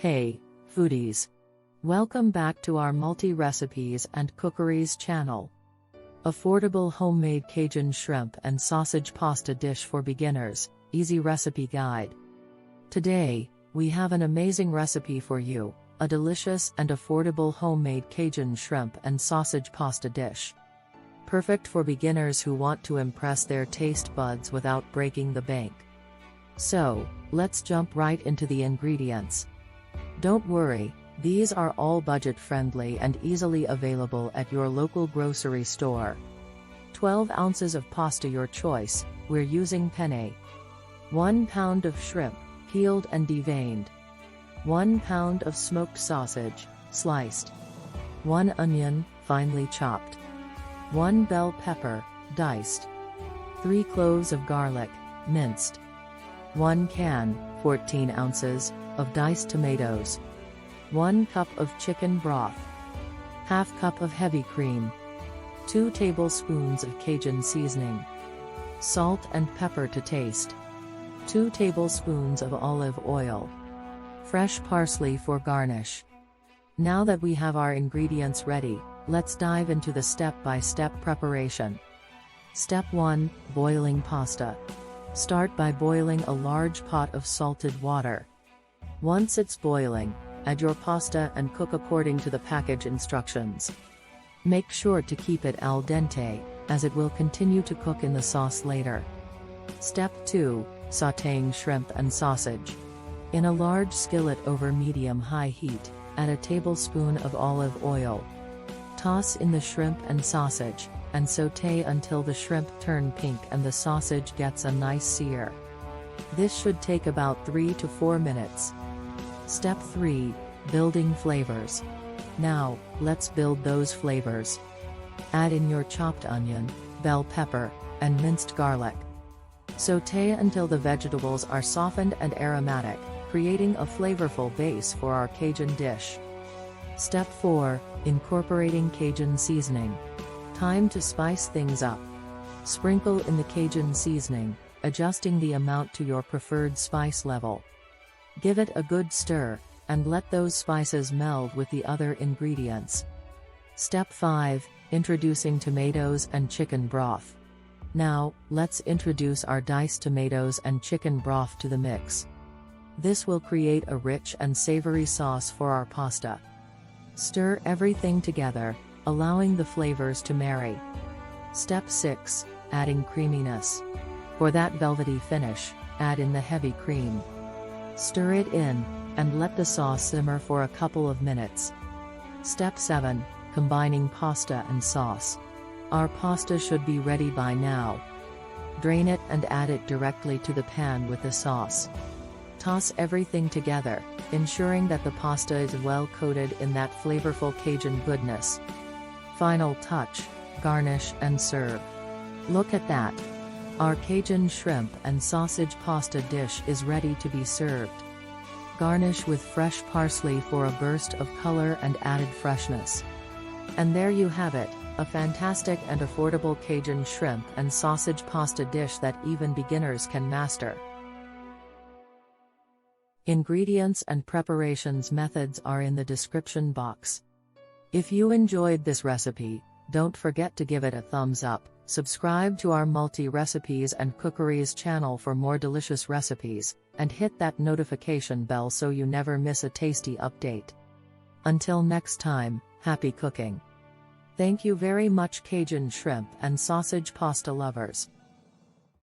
Hey, foodies! Welcome back to our multi-recipes and cookeries channel. Affordable homemade Cajun shrimp and sausage pasta dish for beginners, easy recipe guide. Today, we have an amazing recipe for you, a delicious and affordable homemade Cajun shrimp and sausage pasta dish. Perfect for beginners who want to impress their taste buds without breaking the bank. So, let's jump right into the ingredients. Don't worry, these are all budget-friendly and easily available at your local grocery store. 12 ounces of pasta your choice, we're using penne. 1 pound of shrimp, peeled and deveined. 1 pound of smoked sausage, sliced. 1 onion, finely chopped. 1 bell pepper, diced. 3 cloves of garlic, minced. 1 can, 14 ounces, of diced tomatoes. 1 cup of chicken broth. Half cup of heavy cream. 2 tablespoons of Cajun seasoning. Salt and pepper to taste. 2 tablespoons of olive oil. Fresh parsley for garnish. Now that we have our ingredients ready, let's dive into the step-by-step preparation. Step 1, boiling pasta. Start by boiling a large pot of salted water. Once it's boiling, add your pasta and cook according to the package instructions. Make sure to keep it al dente, as it will continue to cook in the sauce later. Step 2, sautéing shrimp and sausage. In a large skillet over medium-high heat, add a tablespoon of olive oil. Toss in the shrimp and sausage, and sauté until the shrimp turn pink and the sausage gets a nice sear. This should take about 3 to 4 minutes. Step 3, building flavors. Now, let's build those flavors. Add in your chopped onion, bell pepper, and minced garlic. Sauté until the vegetables are softened and aromatic, creating a flavorful base for our Cajun dish. Step 4, incorporating Cajun seasoning. Time to spice things up. Sprinkle in the Cajun seasoning, adjusting the amount to your preferred spice level. Give it a good stir, and let those spices meld with the other ingredients. Step 5, introducing tomatoes and chicken broth. Now, let's introduce our diced tomatoes and chicken broth to the mix. This will create a rich and savory sauce for our pasta. Stir everything together, allowing the flavors to marry. Step 6, adding creaminess. For that velvety finish, add in the heavy cream. Stir it in, and let the sauce simmer for a couple of minutes. Step 7, combining pasta and sauce. Our pasta should be ready by now. Drain it and add it directly to the pan with the sauce. Toss everything together, ensuring that the pasta is well coated in that flavorful Cajun goodness. Final touch, garnish and serve. Look at that! Our Cajun shrimp and sausage pasta dish is ready to be served. Garnish with fresh parsley for a burst of color and added freshness. And there you have it, a fantastic and affordable Cajun shrimp and sausage pasta dish that even beginners can master. Ingredients and preparations methods are in the description box. If you enjoyed this recipe, don't forget to give it a thumbs up, subscribe to our multi-recipes and cookeries channel for more delicious recipes, and hit that notification bell so you never miss a tasty update. Until next time, happy cooking! Thank you very much Cajun shrimp and sausage pasta lovers.